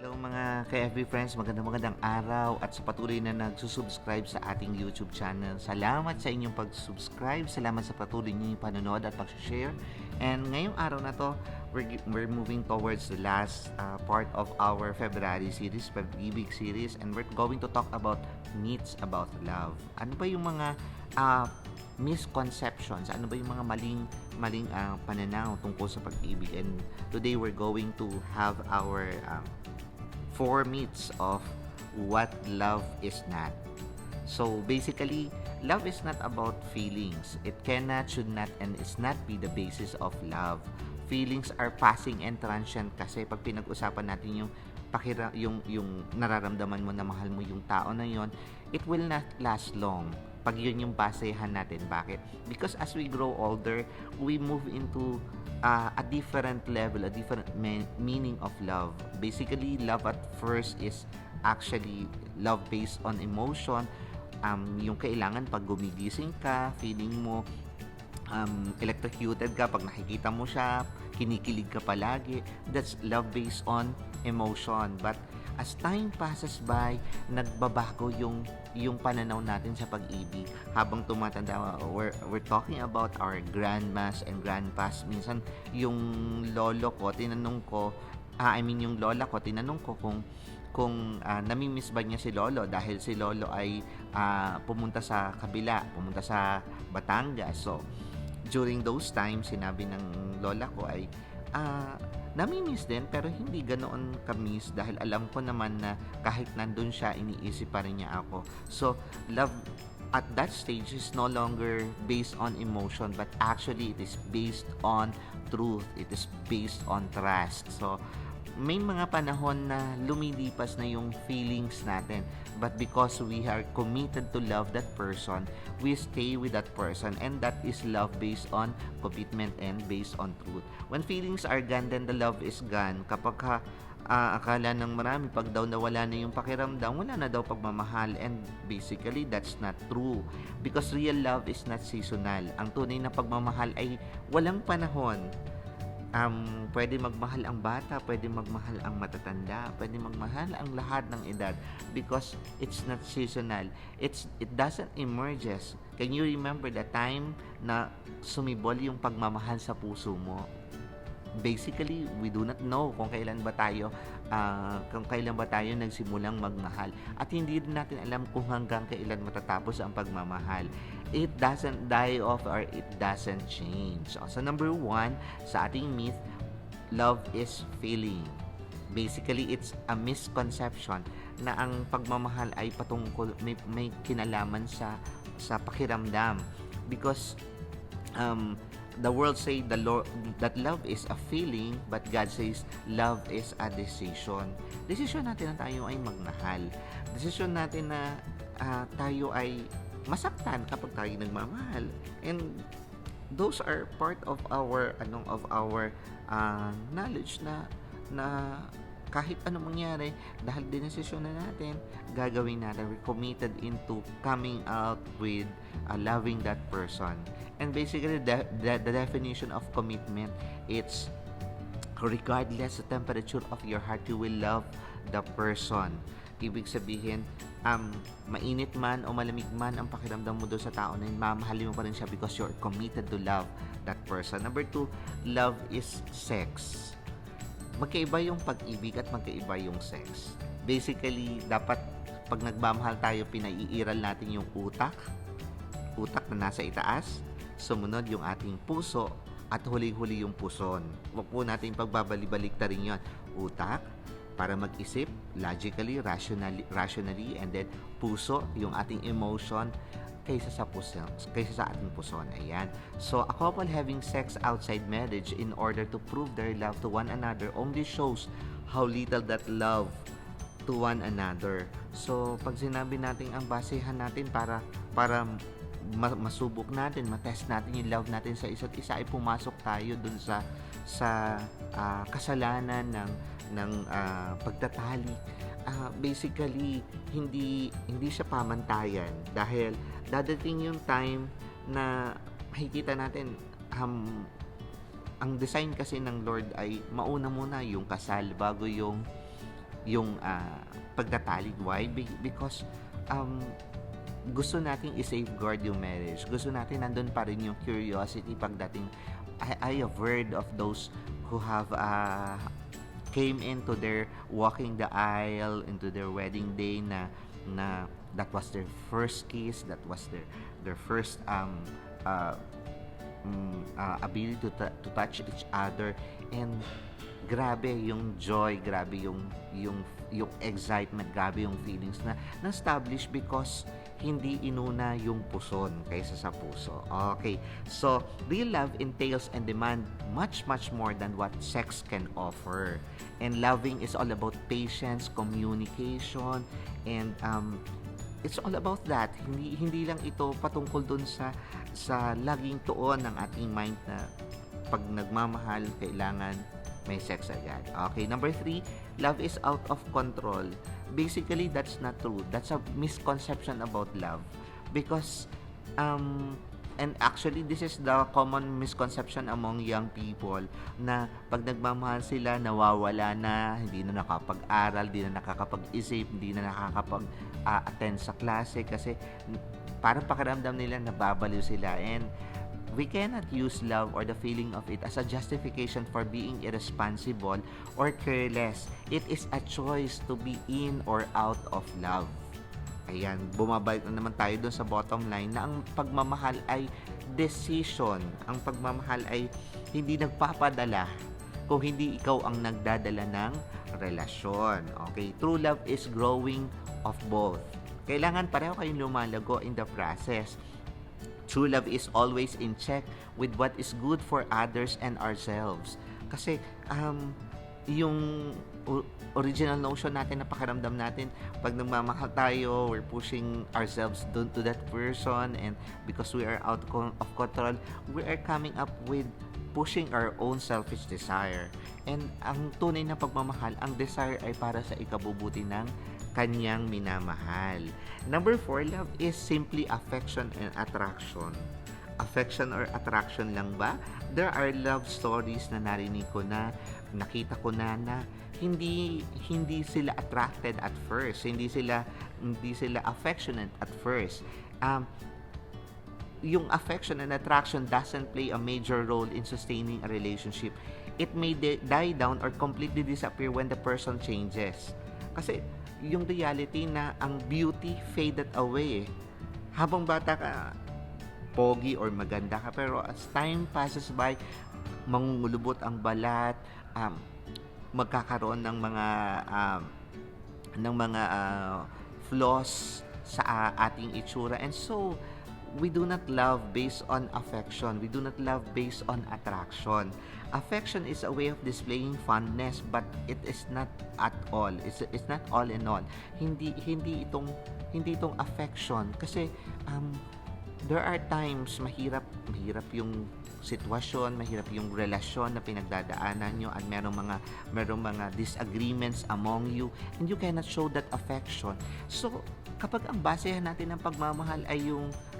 Hello mga ka-FB friends, magandang araw at sa patuloy na nagsusubscribe sa ating YouTube channel. Salamat sa inyong pag-subscribe, salamat sa patuloy ninyong panonood at pag-share. And ngayong araw na to, we're moving towards the last part of our February series, Pag-ibig series, and we're going to talk about myths about love. Ano ba yung mga misconceptions? Ano ba yung mga maling pananaw tungkol sa pag-ibig? And today we're going to have our 4 myths of what love is not. So basically, love is not about feelings. It cannot, should not, and is not be the basis of love. Feelings are passing and transient kasi pag pinag-usapan natin yung yung nararamdaman mo na mahal mo yung tao na yon, it will not last long. Pag yun yung basehan natin. Bakit? Because as we grow older, we move into a different level, a different meaning of love. Basically, love at first is actually love based on emotion. Yung kailangan pag gumigising ka, feeling mo electrocuted ka pag nakikita mo siya, kinikilig ka palagi. That's love based on emotion. But as time passes by, nagbabago yung pananaw natin sa pag-ibig. Habang tumatanda, we're talking about our grandmas and grandpas. Minsan, yung lolo ko, tinanong ko, yung lola ko, tinanong ko kung namimiss ba niya si lolo dahil si lolo ay pumunta sa kabila, pumunta sa Batangas. So, during those times, sinabi ng lola ko ay namimiss din pero hindi ganoon kamiss dahil alam ko naman na kahit nandun siya, iniisip pa rin niya ako. So, love at that stage is no longer based on emotion but actually it is based on truth. It is based on trust. So, may mga panahon na lumilipas na yung feelings natin. But because we are committed to love that person, we stay with that person. And that is love based on commitment and based on truth. When feelings are gone, then the love is gone. Kapag akala ng marami, pag daw nawala na yung pakiramdam, wala na daw pagmamahal. And basically, that's not true. Because real love is not seasonal. Ang tunay na pagmamahal ay walang panahon. Pwede magmahal ang bata, pwede magmahal ang matatanda, pwede magmahal ang lahat ng edad because it's not seasonal. It doesn't emerges. Can you remember the time na sumibol yung pagmamahal sa puso mo? Basically, we do not know kung kailan ba tayo nagsimulang magmahal at hindi din natin alam kung hanggang kailan matatapos ang pagmamahal. It doesn't die off or it doesn't change. So number 1 sa ating myth, love is feeling. Basically, it's a misconception na ang pagmamahal ay patungkol may kinalaman sa pakiramdam because the world say that love is a feeling, but God says love is a decision. Decision natin na tayo ay magmahal. Decision natin na tayo ay masaktan kapag tayo nagmamahal. And those are part of our knowledge na kahit anong mangyari, dahil dinesisyon na natin, gagawin natin. We're committed into coming out with loving that person. And basically, the definition of commitment, it's regardless the temperature of your heart, you will love the person. Ibig sabihin, mainit man o malamig man ang pakiramdam mo doon sa tao na yun, mamahalin mo pa rin siya because you're committed to love that person. Number 2, love is sex. Magkaiba yung pag-ibig at magkaiba yung sex. Basically, dapat pag nagmamahal tayo, pinaiiral natin yung utak na nasa itaas, sumunod yung ating puso, at huling-huli yung puson. Huwag po natin pagbabalik-balik ta rin yun. Utak, para mag-isip, logically, rationally, and then puso, yung ating emotion, kaysa sa ating puson. Ayan. So, a couple having sex outside marriage in order to prove their love to one another only shows how little that love to one another. So, pag sinabi natin ang basehan natin para masubok natin, matest natin yung love natin sa isa't isa, ay pumasok tayo dun sa kasalanan ng pagtatali. Basically, hindi siya pamantayan dahil dadating yung time na makikita natin ang design kasi ng Lord ay mauna muna yung kasal bago yung pagtatalik. Why? Because um, gusto nating i-safeguard yung marriage. Gusto natin nandun pa rin yung curiosity pagdating. I have heard of those who have came into their walking the aisle into their wedding day na that was their first kiss, that was their first uh, ability to touch each other, and grabe yung joy, grabe yung excitement, grabe yung feelings na establish because hindi inuna yung puson kaysa sa puso. Okay. So, real love entails and demand much more than what sex can offer. And loving is all about patience, communication, and it's all about that. Hindi lang ito patungkol dun sa laging tuon ng ating mind na pag nagmamahal kailangan may sex agad. Okay, number 3, love is out of control. Basically, that's not true. That's a misconception about love. Because, and actually, this is the common misconception among young people na pag nagmamahal sila, nawawala na, hindi na nakapag-aral, hindi na nakakapag-isip, hindi na nakakapag-attend sa klase kasi parang pakiramdam nila nababaliw sila. And we cannot use love or the feeling of it as a justification for being irresponsible or careless. It is a choice to be in or out of love. Ayan, bumabalik na naman tayo dun sa bottom line na ang pagmamahal ay decision. Ang pagmamahal ay hindi nagpapadala kung hindi ikaw ang nagdadala ng relasyon. Okay, true love is growing of both. Kailangan pareho kayong lumalago in the process. True love is always in check with what is good for others and ourselves. Kasi yung original notion natin na pakiramdam natin pag nagmamahal tayo, we're pushing ourselves doon to that person, and because we are out of control, we are coming up with pushing our own selfish desire. And ang tunay na pagmamahal, ang desire ay para sa ikabubuti ng kanyang minamahal. Number 4, love is simply affection and attraction. Affection or attraction lang ba? There are love stories na narinig ko na, nakita ko na hindi sila attracted at first, hindi sila affectionate at first. Yung affection and attraction doesn't play a major role in sustaining a relationship. It may die down or completely disappear when the person changes. Kasi yung reality na ang beauty faded away. Habang bata ka, pogi or maganda ka, pero as time passes by, mangungulubot ang balat, magkakaroon ng mga flaws sa ating itsura. And so, we do not love based on affection. We do not love based on attraction. Affection is a way of displaying fondness, but it is not at all. It's not all in all. Hindi itong affection kasi there are times mahirap yung sitwasyon, mahirap yung relasyon na pinagdadaanan nyo, at merong mga disagreements among you, and you cannot show that affection. So, kapag ang basehan natin ng pagmamahal ay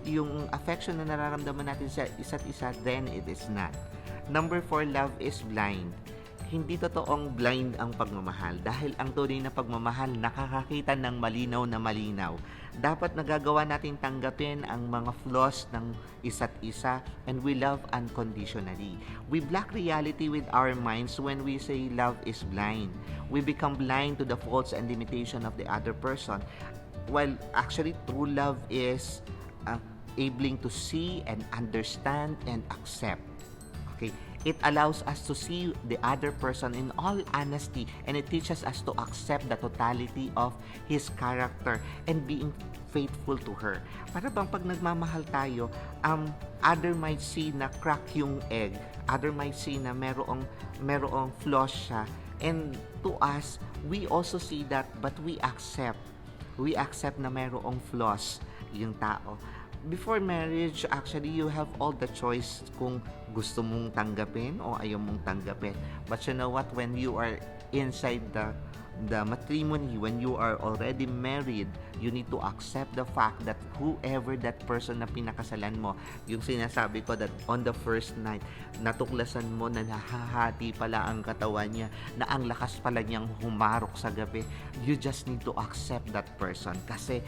yung affection na nararamdaman natin sa isa't isa, then it is not. Number 4, love is blind. Hindi totoong blind ang pagmamahal dahil ang tunay na pagmamahal nakakakita ng malinaw na malinaw. Dapat nagagawa natin tanggapin ang mga flaws ng isa't isa, and we love unconditionally. We block reality with our minds when we say love is blind. We become blind to the faults and limitation of the other person. While actually true love is able to see and understand and accept. Okay, it allows us to see the other person in all honesty, and it teaches us to accept the totality of his character and being faithful to her. Para bang pag nagmamahal tayo, other might see na crack yung egg, other might see na merong flaws siya, and to us, we also see that, but we accept na merong flaws yung tao. Before marriage, actually, you have all the choice kung gusto mong tanggapin o ayaw mong tanggapin. But you know what? When you are inside the matrimony, when you are already married, you need to accept the fact that whoever that person na pinakasalan mo, yung sinasabi ko that on the first night, natuklasan mo na nahahati pala ang katawan niya, na ang lakas pala niyang humarok sa gabi, you just need to accept that person kasi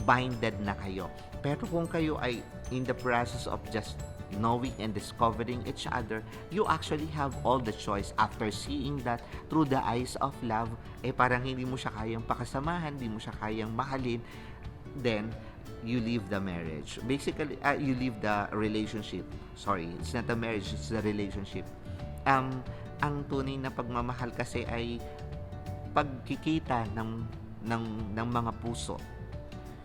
binded na kayo. Pero kung kayo ay in the process of just knowing and discovering each other, you actually have all the choice after seeing that through the eyes of love, parang hindi mo siya kayang pakasamahan, hindi mo siya kayang mahalin, then you leave the marriage. Basically, you leave the relationship. Sorry, it's not the marriage, it's the relationship. Ang tunay na pagmamahal kasi ay pagkikita ng mga puso.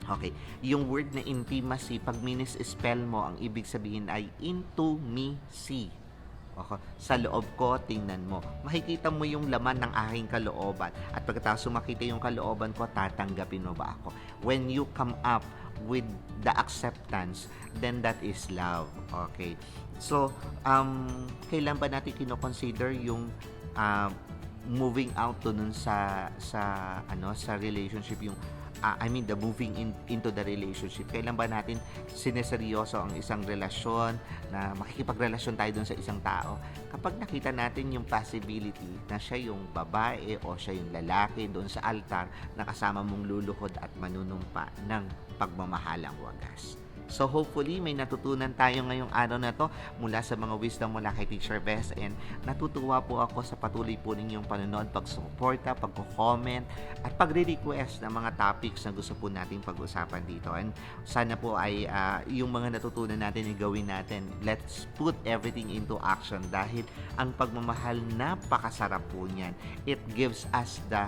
Okay, yung word na intimacy, pag minis-spell mo, ang ibig sabihin ay into me see. Okay. Sa loob ko, tingnan mo. Makikita mo yung laman ng aking kalooban. At pagkatapos makita yung kalooban ko, tatanggapin mo ba ako? When you come up with the acceptance, then that is love. Okay. So, kailan ba natin kino-consider yung moving out to nun sa relationship, yung the moving into the relationship. Kailan ba natin sineseryoso ang isang relasyon, na makikipagrelasyon tayo dun sa isang tao? Kapag nakita natin yung possibility na siya yung babae o siya yung lalaki doon sa altar na kasama mong luluhod at manunumpa ng pagmamahalang wagas. So hopefully may natutunan tayo ngayong araw na to mula sa mga wisdom mula kay Teacher Bess, and natutuwa po ako sa patuloy po ninyong panonood, pagsuporta, pagko-comment at pagre-request ng mga topics na gusto po nating pag-usapan dito. And sana po ay yung mga natutunan natin ay gawin natin. Let's put everything into action dahil ang pagmamahal napakasarap po niyan. It gives us the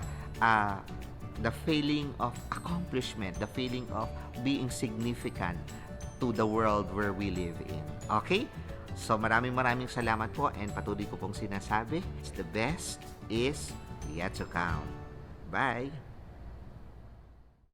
feeling of accomplishment, the feeling of being significant to the world where we live in. Okay? So maraming salamat po, and patuloy ko pong sinasabi, the best is yet to come. Bye!